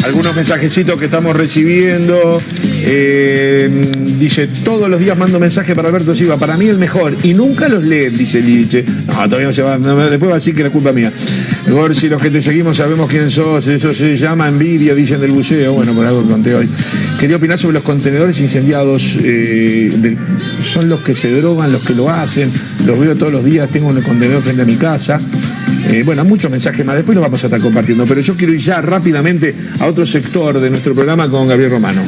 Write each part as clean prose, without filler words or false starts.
algunos mensajecitos que estamos recibiendo. Dice, todos los días mando mensajes para Alberto Silva, para mí el mejor, y nunca los leen, dice Lidiche. No, todavía no se va, después va a decir que la culpa mía. Por si los que te seguimos sabemos quién sos, eso se llama envidia, dicen del buceo. Bueno, por algo que conté hoy. Quería opinar sobre los contenedores incendiados. Son los que se drogan, los que lo hacen, los veo todos los días, tengo un contenedor frente a mi casa. Bueno, muchos mensajes más, después los vamos a estar compartiendo, pero yo quiero ir ya rápidamente a otro sector de nuestro programa con Gabriel Romano.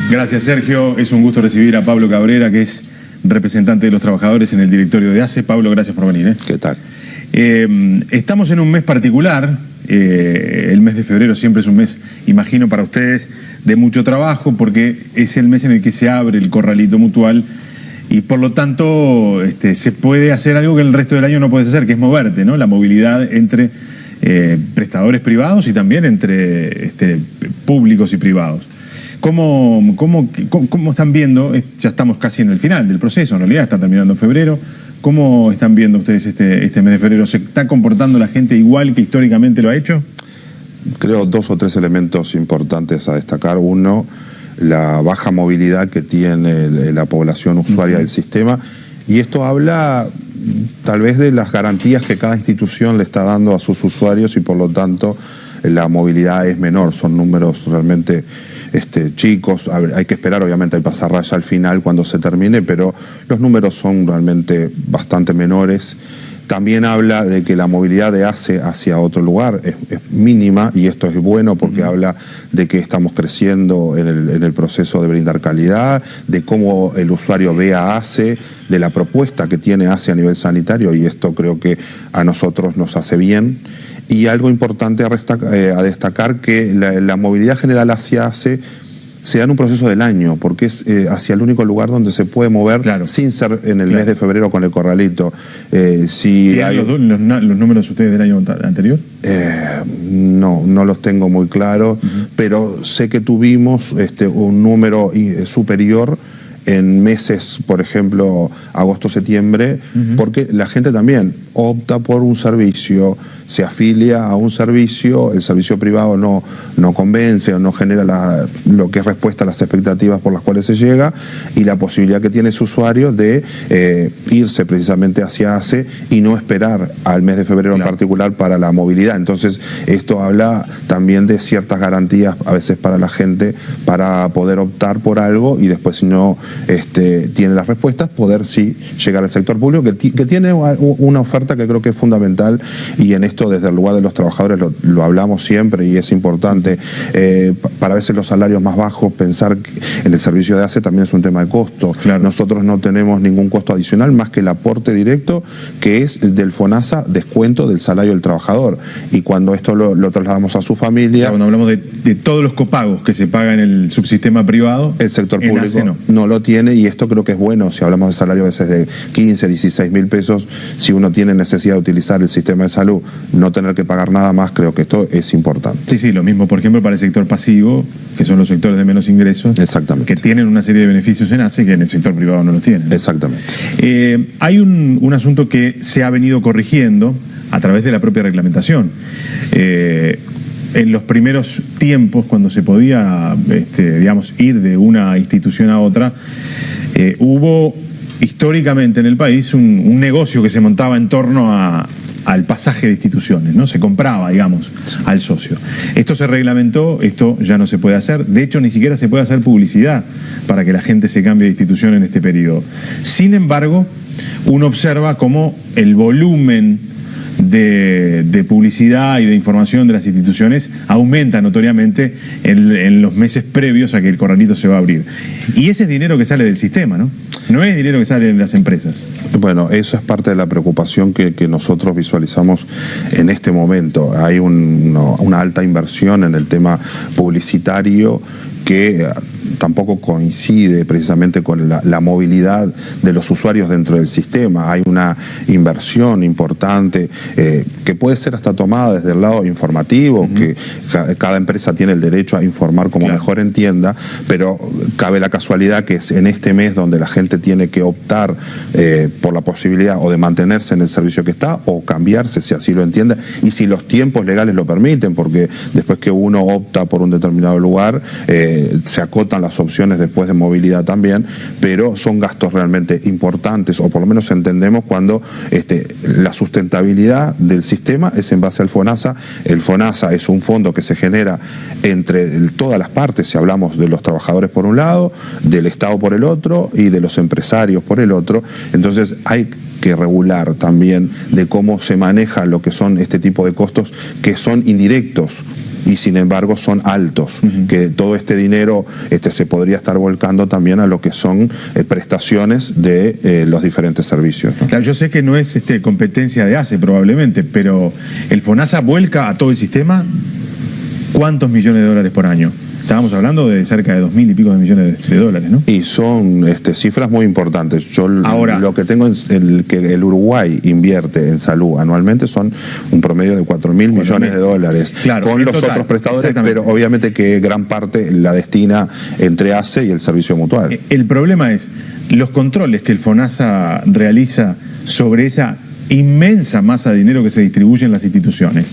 Gracias, Sergio. Es un gusto recibir a Pablo Cabrera, que es representante de los trabajadores en el directorio de ACE. Pablo, gracias por venir. ¿Qué tal? Estamos en un mes particular. El mes de febrero siempre es un mes, imagino, para ustedes de mucho trabajo, porque es el mes en el que se abre el corralito mutual y por lo tanto se puede hacer algo que el resto del año no puedes hacer, que es moverte, ¿no? La movilidad entre prestadores privados y también entre públicos y privados. ¿Cómo están viendo? Ya estamos casi en el final del proceso, en realidad está terminando febrero. ¿Cómo están viendo ustedes este mes de febrero? ¿Se está comportando la gente igual que históricamente lo ha hecho? Creo 2 o 3 elementos importantes a destacar. Uno, la baja movilidad que tiene la población usuaria del sistema. Y esto habla tal vez de las garantías que cada institución le está dando a sus usuarios y por lo tanto la movilidad es menor. Son números realmente chicos. Hay que esperar obviamente al pasarraya al final cuando se termine, pero los números son realmente bastante menores. También habla de que la movilidad de ACE hacia otro lugar es mínima, y esto es bueno porque habla de que estamos creciendo en el proceso de brindar calidad, de cómo el usuario ve a ACE, de la propuesta que tiene ACE a nivel sanitario, y esto creo que a nosotros nos hace bien. Y algo importante a destacar, que la movilidad general hacia ACE se da en un proceso del año, porque es hacia el único lugar donde se puede mover, claro, sin ser en el mes de febrero con el corralito. ¿Tienen los números ustedes del año anterior? No los tengo muy claros, pero sé que tuvimos un número superior en meses, por ejemplo, agosto, septiembre, porque la gente también opta por un servicio, se afilia a un servicio, el servicio privado no convence o no genera lo que es respuesta a las expectativas por las cuales se llega, y la posibilidad que tiene ese usuario de irse precisamente hacia ACE y no esperar al mes de febrero, claro, en particular para la movilidad. Entonces esto habla también de ciertas garantías a veces para la gente para poder optar por algo y después, si no tiene las respuestas, poder sí llegar al sector público que tiene una oferta que creo que es fundamental, y en esto desde el lugar de los trabajadores lo hablamos siempre y es importante. Para a veces los salarios más bajos, pensar en el servicio de ACE también es un tema de costo. Claro. Nosotros no tenemos ningún costo adicional más que el aporte directo, que es del FONASA, descuento del salario del trabajador, y cuando esto lo trasladamos a su familia... Claro, cuando hablamos de todos los copagos que se pagan en el subsistema privado, el sector público no lo tiene, y esto creo que es bueno. Si hablamos de salario a veces de 15, 16 mil pesos, si uno tiene necesidad de utilizar el sistema de salud, no tener que pagar nada más, creo que esto es importante. Sí, lo mismo, por ejemplo, para el sector pasivo, que son los sectores de menos ingresos, exactamente, que tienen una serie de beneficios en ACE que en el sector privado no los tienen. Exactamente. Hay un asunto que se ha venido corrigiendo a través de la propia reglamentación. En los primeros tiempos, cuando se podía ir de una institución a otra, hubo históricamente en el país un negocio que se montaba en torno al pasaje de instituciones, ¿no? Se compraba, digamos, al socio. Esto se reglamentó, esto ya no se puede hacer. De hecho, ni siquiera se puede hacer publicidad para que la gente se cambie de institución en este periodo. Sin embargo, uno observa cómo el volumen de publicidad y de información de las instituciones aumenta notoriamente en los meses previos a que el corralito se va a abrir. Y ese es dinero que sale del sistema, ¿no? No es dinero que sale de las empresas. Bueno, eso es parte de la preocupación que nosotros visualizamos en este momento. Hay una alta inversión en el tema publicitario que tampoco coincide precisamente con la movilidad de los usuarios dentro del sistema. Hay una inversión importante que puede ser hasta tomada desde el lado informativo, que cada empresa tiene el derecho a informar como mejor entienda, pero cabe la casualidad que es en este mes donde la gente tiene que optar por la posibilidad o de mantenerse en el servicio que está o cambiarse si así lo entiende y si los tiempos legales lo permiten, porque después que uno opta por un determinado lugar se acotan las opciones después de movilidad también, pero son gastos realmente importantes, o por lo menos entendemos cuando la sustentabilidad del sistema es en base al FONASA. El FONASA es un fondo que se genera entre todas las partes, si hablamos de los trabajadores por un lado, del Estado por el otro y de los empresarios por el otro. Entonces hay que regular también de cómo se maneja lo que son este tipo de costos que son indirectos y sin embargo son altos, que todo este dinero se podría estar volcando también a lo que son prestaciones de los diferentes servicios, ¿no? Claro, yo sé que no es competencia de ACE probablemente, pero el FONASA vuelca a todo el sistema ¿cuántos millones de dólares por año? Estábamos hablando de cerca de 2.000 y pico de millones de dólares, ¿no? Y son cifras muy importantes. Yo ahora, lo que tengo que el Uruguay invierte en salud anualmente son un promedio de 4.000 millones de dólares, claro, con los otros prestadores, pero obviamente que gran parte la destina entre ACE y el servicio mutual. El problema es los controles que el FONASA realiza sobre esa inmensa masa de dinero que se distribuye en las instituciones.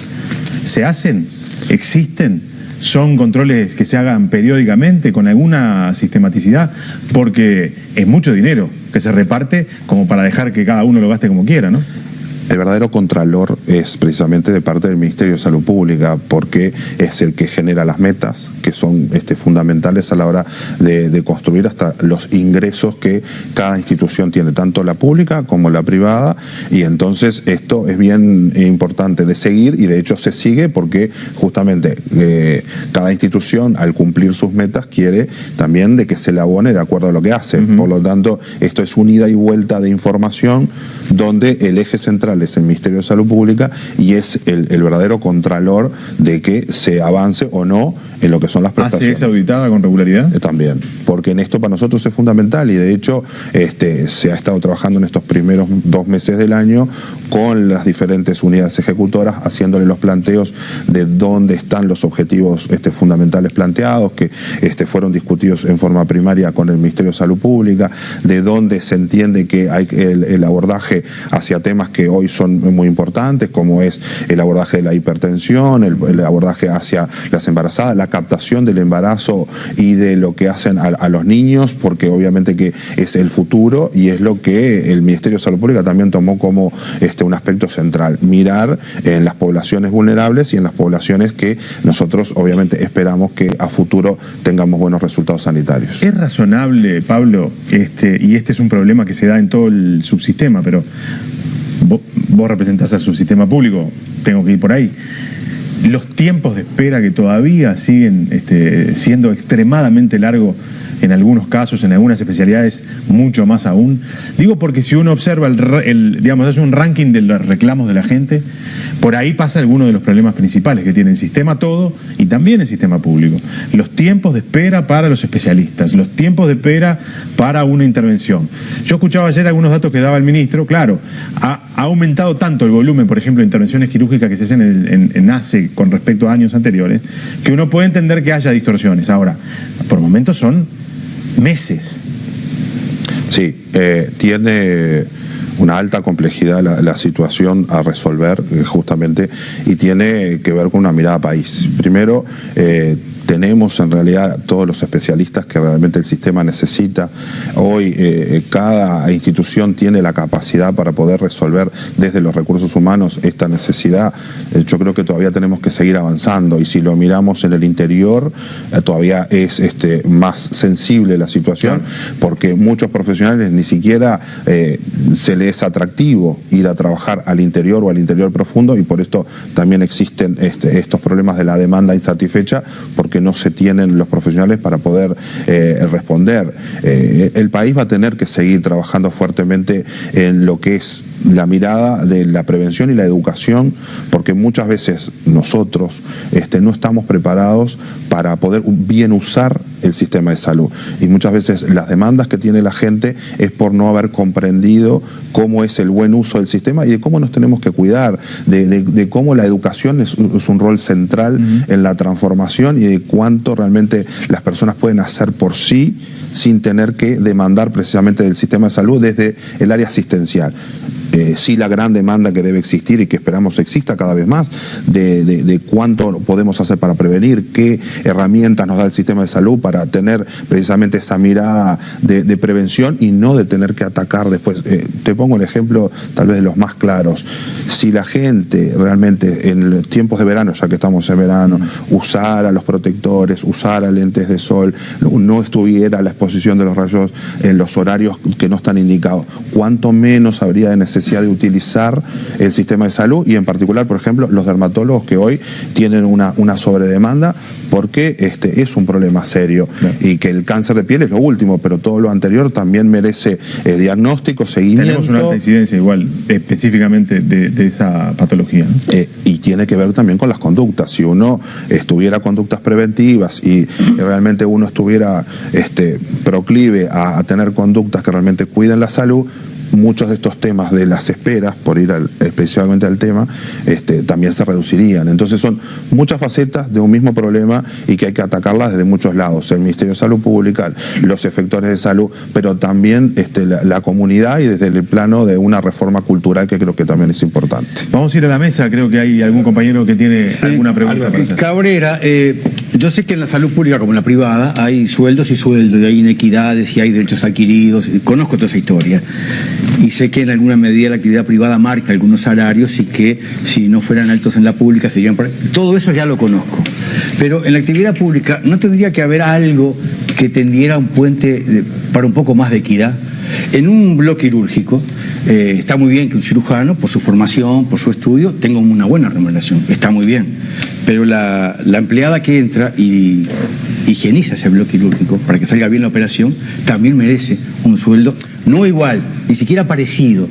¿Se hacen? ¿Existen? ¿Son controles que se hagan periódicamente con alguna sistematicidad? Porque es mucho dinero que se reparte como para dejar que cada uno lo gaste como quiera, ¿no? El verdadero contralor es precisamente de parte del Ministerio de Salud Pública, porque es el que genera las metas, que son fundamentales a la hora de construir hasta los ingresos que cada institución tiene, tanto la pública como la privada, y entonces esto es bien importante de seguir, y de hecho se sigue porque justamente cada institución al cumplir sus metas quiere también de que se le abone de acuerdo a lo que hace. Por lo tanto, esto es un ida y vuelta de información donde el eje central es el Ministerio de Salud Pública y es el verdadero contralor de que se avance o no en lo que son las prestaciones. ¿Hace esa auditada con regularidad? También, porque en esto para nosotros es fundamental y de hecho se ha estado trabajando en estos primeros 2 meses del año con las diferentes unidades ejecutoras, haciéndole los planteos de dónde están los objetivos fundamentales planteados, que fueron discutidos en forma primaria con el Ministerio de Salud Pública, de dónde se entiende que hay el abordaje hacia temas que hoy son muy importantes, como es el abordaje de la hipertensión, el abordaje hacia las embarazadas, la captación del embarazo y de lo que hacen a los niños, porque obviamente que es el futuro y es lo que el Ministerio de Salud Pública también tomó como un aspecto central, mirar en las poblaciones vulnerables y en las poblaciones que nosotros obviamente esperamos que a futuro tengamos buenos resultados sanitarios. ¿Es razonable, Pablo, y este es un problema que se da en todo el subsistema, pero vos representás al subsistema público, tengo que ir por ahí, los tiempos de espera que todavía siguen siendo extremadamente largos en algunos casos, en algunas especialidades mucho más aún? Digo porque si uno observa digamos, hace un ranking de los reclamos de la gente, por ahí pasa alguno de los problemas principales que tiene el sistema todo y también el sistema público. Los tiempos de espera para los especialistas, los tiempos de espera para una intervención. Yo escuchaba ayer algunos datos que daba el ministro, claro, ha aumentado tanto el volumen, por ejemplo, de intervenciones quirúrgicas que se hacen en ACE con respecto a años anteriores, que uno puede entender que haya distorsiones. Ahora, por momentos son meses. Sí, tiene una alta complejidad la situación a resolver justamente, y tiene que ver con una mirada país. Primero, tenemos en realidad todos los especialistas que realmente el sistema necesita. Hoy cada institución tiene la capacidad para poder resolver desde los recursos humanos esta necesidad. Yo creo que todavía tenemos que seguir avanzando, y si lo miramos en el interior todavía es más sensible la situación, porque muchos profesionales ni siquiera se les es atractivo ir a trabajar al interior o al interior profundo, y por esto también existen estos problemas de la demanda insatisfecha, porque no se tienen los profesionales para poder responder. El país va a tener que seguir trabajando fuertemente en lo que es la mirada de la prevención y la educación, porque muchas veces nosotros no estamos preparados para poder bien usar el sistema de salud. Y muchas veces las demandas que tiene la gente es por no haber comprendido cómo es el buen uso del sistema y de cómo nos tenemos que cuidar, de cómo la educación es un rol central en la transformación y de cuánto realmente las personas pueden hacer por sí sin tener que demandar precisamente del sistema de salud desde el área asistencial. Sí, la gran demanda que debe existir y que esperamos exista cada vez más de cuánto podemos hacer para prevenir, qué herramientas nos da el sistema de salud para tener precisamente esa mirada de prevención y no de tener que atacar después. Te pongo el ejemplo tal vez de los más claros. Si la gente realmente en los tiempos de verano, ya que estamos en verano, usara los protectores, usara lentes de sol, no estuviera la exposición de los rayos en los horarios que no están indicados, cuánto menos habría de necesidad de utilizar el sistema de salud y en particular, por ejemplo, los dermatólogos que hoy tienen una sobredemanda porque es un problema serio y que el cáncer de piel es lo último, pero todo lo anterior también merece diagnóstico, seguimiento. Tenemos una alta incidencia igual, específicamente de esa patología, ¿no? Y tiene que ver también con las conductas. Si uno tuviera conductas preventivas y realmente uno estuviera proclive a tener conductas que realmente cuiden la salud, muchos de estos temas de las esperas, por ir específicamente al tema, también se reducirían. Entonces son muchas facetas de un mismo problema y que hay que atacarlas desde muchos lados. El Ministerio de Salud Pública, los efectores de salud, pero también la comunidad y desde el plano de una reforma cultural que creo que también es importante. Vamos a ir a la mesa, creo que hay algún compañero que tiene alguna pregunta para hacer. Cabrera, yo sé que en la salud pública como en la privada hay sueldos y sueldos, y hay inequidades y hay derechos adquiridos, conozco toda esa historia. Y sé que en alguna medida la actividad privada marca algunos salarios y que si no fueran altos en la pública serían... Todo eso ya lo conozco. Pero en la actividad pública no tendría que haber algo que tendiera un puente para un poco más de equidad. En un bloque quirúrgico está muy bien que un cirujano, por su formación, por su estudio, tenga una buena remuneración. Está muy bien. Pero la empleada que entra y higieniza ese bloque quirúrgico para que salga bien la operación, también merece un sueldo no igual, ni siquiera parecido,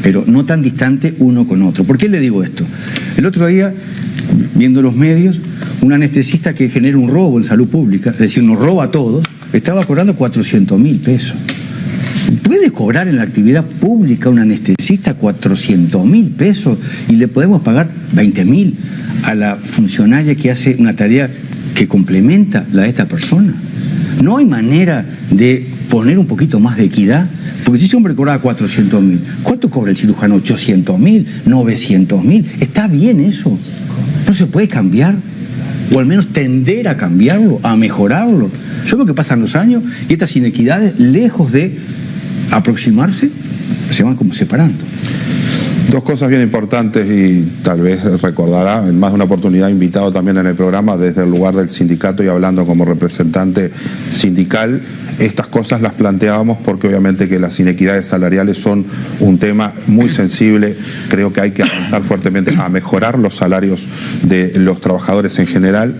pero no tan distante uno con otro. ¿Por qué le digo esto? El otro día, viendo los medios, un anestesista que genera un robo en salud pública, es decir, nos roba a todos, estaba cobrando 400.000 pesos. ¿Puede cobrar en la actividad pública un anestesista 400.000 pesos y le podemos pagar 20.000 a la funcionaria que hace una tarea que complementa la de esta persona? ¿No hay manera de poner un poquito más de equidad? Porque si ese hombre cobraba 400.000, ¿cuánto cobra el cirujano? 800.000, 900.000. ¿Está bien eso? ¿No se puede cambiar? O al menos tender a cambiarlo, a mejorarlo. Yo creo que pasan los años y estas inequidades, lejos de aproximarse, se van como separando. Dos cosas bien importantes y tal vez recordará, en más de una oportunidad invitado también en el programa desde el lugar del sindicato y hablando como representante sindical. Estas cosas las planteábamos porque obviamente que las inequidades salariales son un tema muy sensible. Creo que hay que avanzar fuertemente a mejorar los salarios de los trabajadores en general.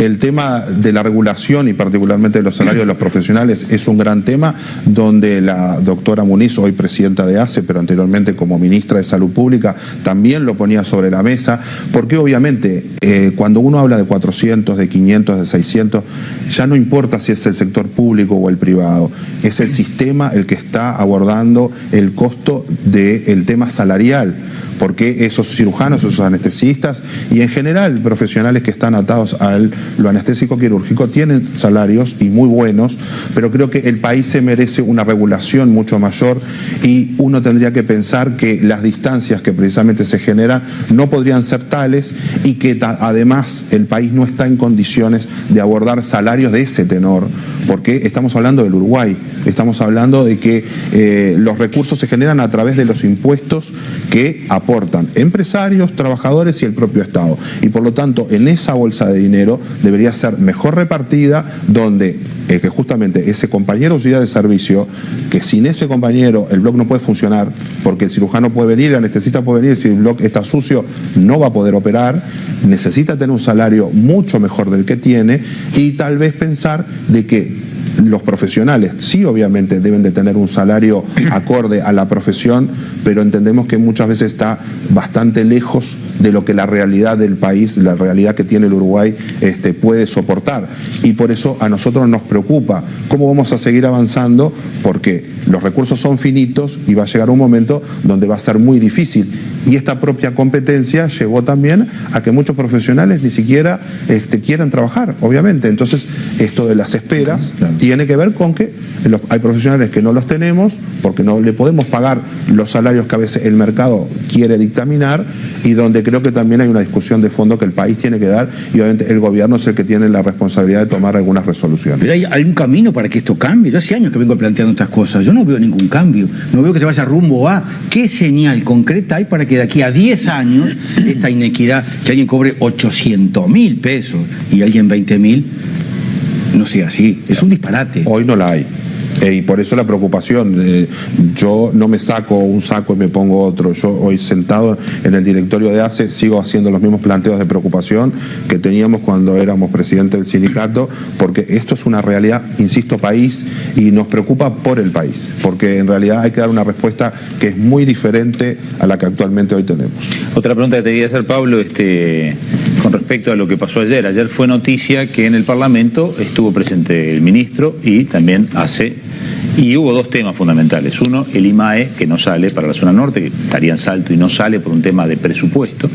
El tema de la regulación y particularmente de los salarios de los profesionales es un gran tema donde la doctora Muniz, hoy presidenta de ACE, pero anteriormente como ministra de Salud Pública, también lo ponía sobre la mesa, porque obviamente cuando uno habla de 400, de 500, de 600, ya no importa si es el sector público o el privado, es el sistema el que está abordando el costo del tema salarial, porque esos cirujanos, esos anestesistas y en general profesionales que están atados a lo anestésico quirúrgico tienen salarios y muy buenos, pero creo que el país se merece una regulación mucho mayor y uno tendría que pensar que las distancias que precisamente se generan no podrían ser tales y que además el país no está en condiciones de abordar salarios de ese tenor, porque estamos hablando del Uruguay, estamos hablando de que los recursos se generan a través de los impuestos que aportan empresarios, trabajadores y el propio Estado. Y por lo tanto, en esa bolsa de dinero debería ser mejor repartida, donde que justamente ese compañero auxiliar de servicio, que sin ese compañero el bloque no puede funcionar, porque el cirujano puede venir, el anestesista puede venir, si el bloque está sucio no va a poder operar, necesita tener un salario mucho mejor del que tiene y tal vez pensar de que los profesionales sí obviamente deben de tener un salario acorde a la profesión, pero entendemos que muchas veces está bastante lejos de lo que la realidad del país, la realidad que tiene el Uruguay puede soportar. Y por eso a nosotros nos preocupa cómo vamos a seguir avanzando, porque los recursos son finitos y va a llegar un momento donde va a ser muy difícil. Y esta propia competencia llevó también a que muchos profesionales ni siquiera quieran trabajar, obviamente. Entonces, esto de las esperas tiene que ver con que hay profesionales que no los tenemos porque no le podemos pagar los salarios que a veces el mercado quiere dictaminar, y donde creo que también hay una discusión de fondo que el país tiene que dar, y obviamente el gobierno es el que tiene la responsabilidad de tomar algunas resoluciones. Pero hay un camino para que esto cambie. Yo hace años que vengo planteando estas cosas. Yo no veo ningún cambio. No veo que se vaya rumbo a. ¿Qué señal concreta hay para que de aquí a 10 años esta inequidad, que alguien cobre 800.000 pesos y alguien 20.000, no sea así? Es un disparate. Hoy no la hay. Y por eso la preocupación. Yo no me saco un saco y me pongo otro. Yo hoy, sentado en el directorio de ACE, sigo haciendo los mismos planteos de preocupación que teníamos cuando éramos presidente del sindicato, porque esto es una realidad, insisto, país, y nos preocupa por el país, porque en realidad hay que dar una respuesta que es muy diferente a la que actualmente hoy tenemos. Otra pregunta que te quería hacer, Pablo, con respecto a lo que pasó ayer. Ayer fue noticia que en el Parlamento estuvo presente el ministro y también ACE, y hubo dos temas fundamentales. Uno, el IMAE, que no sale para la zona norte, que estaría en Salto y no sale por un tema de presupuesto,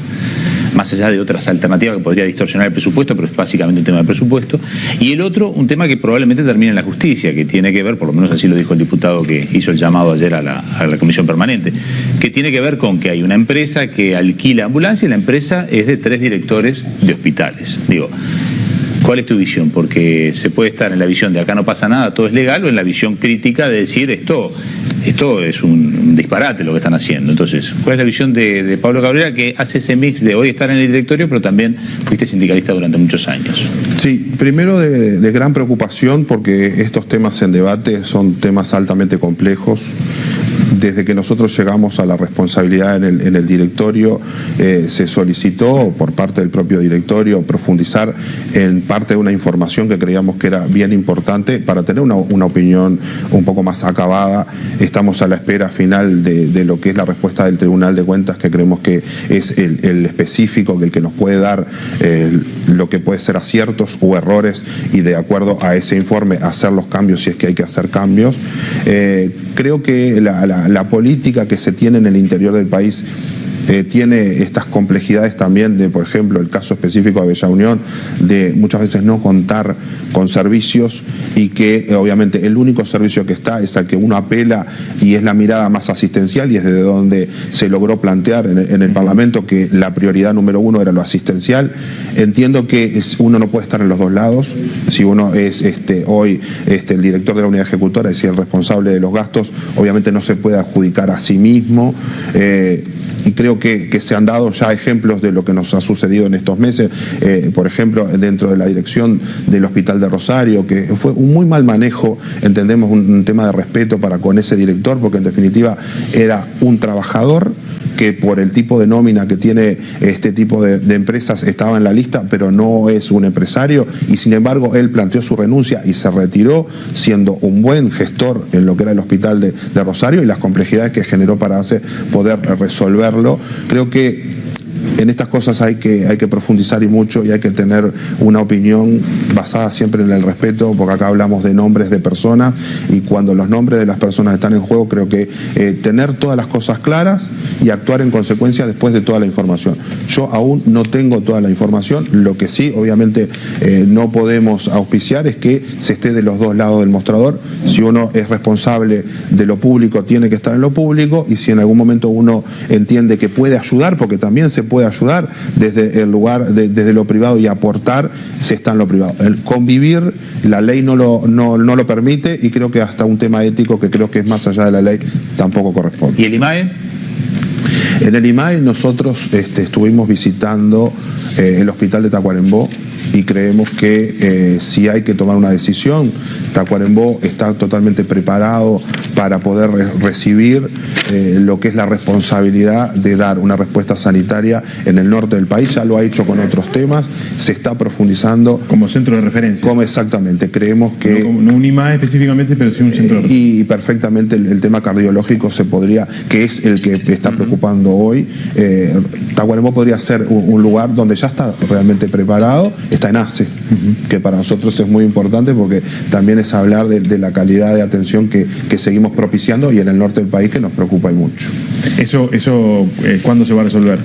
más allá de otras alternativas que podría distorsionar el presupuesto, pero es básicamente un tema de presupuesto. Y el otro, un tema que probablemente termine en la justicia, que tiene que ver, por lo menos así lo dijo el diputado que hizo el llamado ayer a la comisión permanente, que tiene que ver con que hay una empresa que alquila ambulancia y la empresa es de 3 directores de hospitales. Digo, ¿cuál es tu visión? Porque se puede estar en la visión de acá no pasa nada, todo es legal, o en la visión crítica de decir esto es un disparate lo que están haciendo. Entonces, ¿cuál es la visión de Pablo Cabrera, que hace ese mix de hoy estar en el directorio, pero también fuiste sindicalista durante muchos años? Sí, primero de gran preocupación, porque estos temas en debate son temas altamente complejos. Desde que nosotros llegamos a la responsabilidad en el directorio, se solicitó por parte del propio directorio profundizar en parte de una información que creíamos que era bien importante para tener una opinión un poco más acabada. Estamos a la espera final de lo que es la respuesta del Tribunal de Cuentas, que creemos que es el específico, el que nos puede dar lo que puede ser aciertos o errores, y de acuerdo a ese informe hacer los cambios si es que hay que hacer cambios. Creo que la política que se tiene en el interior del país tiene estas complejidades también de, por ejemplo, el caso específico de Bella Unión, de muchas veces no contar con servicios, y que obviamente el único servicio que está es al que uno apela, y es la mirada más asistencial, y es desde donde se logró plantear en el Parlamento que la prioridad número 1 era lo asistencial. Entiendo que uno no puede estar en los dos lados. Si uno es hoy el director de la unidad ejecutora, es decir, el responsable de los gastos, obviamente no se puede adjudicar a sí mismo. Y creo que se han dado ya ejemplos de lo que nos ha sucedido en estos meses. Por ejemplo, dentro de la dirección del Hospital de Rosario, que fue un muy mal manejo, entendemos un tema de respeto para con ese director, porque en definitiva era un trabajador que por el tipo de nómina que tiene este tipo de empresas estaba en la lista, pero no es un empresario, y sin embargo él planteó su renuncia y se retiró, siendo un buen gestor en lo que era el Hospital de Rosario, y las complejidades que generó para poder resolverlo. Creo que en estas cosas hay que profundizar y mucho, y hay que tener una opinión basada siempre en el respeto, porque acá hablamos de nombres de personas, y cuando los nombres de las personas están en juego, creo que tener todas las cosas claras y actuar en consecuencia después de toda la información. Yo aún no tengo toda la información. Lo que sí, obviamente, no podemos auspiciar es que se esté de los dos lados del mostrador. Si uno es responsable de lo público, tiene que estar en lo público, y si en algún momento uno entiende que puede ayudar, porque también se puede ayudar desde el lugar, desde lo privado, y aportar, se está en lo privado. El convivir, la ley no lo permite, y creo que hasta un tema ético, que creo que es más allá de la ley, tampoco corresponde. ¿Y el IMAE? En el IMAE nosotros estuvimos visitando el hospital de Tacuarembó, y creemos que si hay que tomar una decisión, Tacuarembó está totalmente preparado para poder recibir lo que es la responsabilidad de dar una respuesta sanitaria en el norte del país. Ya lo ha hecho con otros temas, se está profundizando. Como centro de referencia. Como exactamente, creemos que... No un IMAE específicamente, pero sí un centro de referencia. Y perfectamente el tema cardiológico se podría, que es el que está preocupando hoy. Tacuarembó podría ser un lugar donde ya está realmente preparado, está en ACE, que para nosotros es muy importante porque también es hablar de la calidad de atención que seguimos propiciando y en el norte del país que nos preocupa y mucho. ¿Eso cuándo se va a resolver?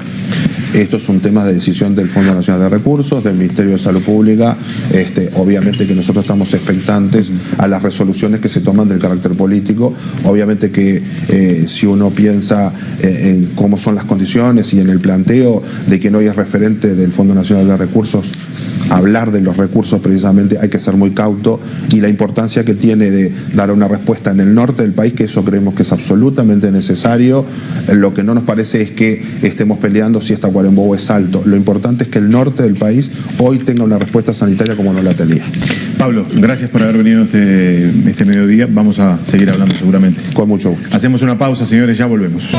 Esto es un tema de decisión del Fondo Nacional de Recursos, del Ministerio de Salud Pública. Obviamente que nosotros estamos expectantes a las resoluciones que se toman del carácter político. Obviamente que si uno piensa en cómo son las condiciones y en el planteo de quien hoy es referente del Fondo Nacional de Recursos, hablar de los recursos precisamente hay que ser muy cauto, y la importancia que tiene de dar una respuesta en el norte del país, que eso creemos que es absolutamente necesario. Lo que no nos parece es que estemos peleando si Tacuarembó es alto. Lo importante es que el norte del país hoy tenga una respuesta sanitaria como no la tenía. Pablo, gracias por haber venido este mediodía. Vamos a seguir hablando seguramente. Con mucho gusto. Hacemos una pausa, señores, ya volvemos.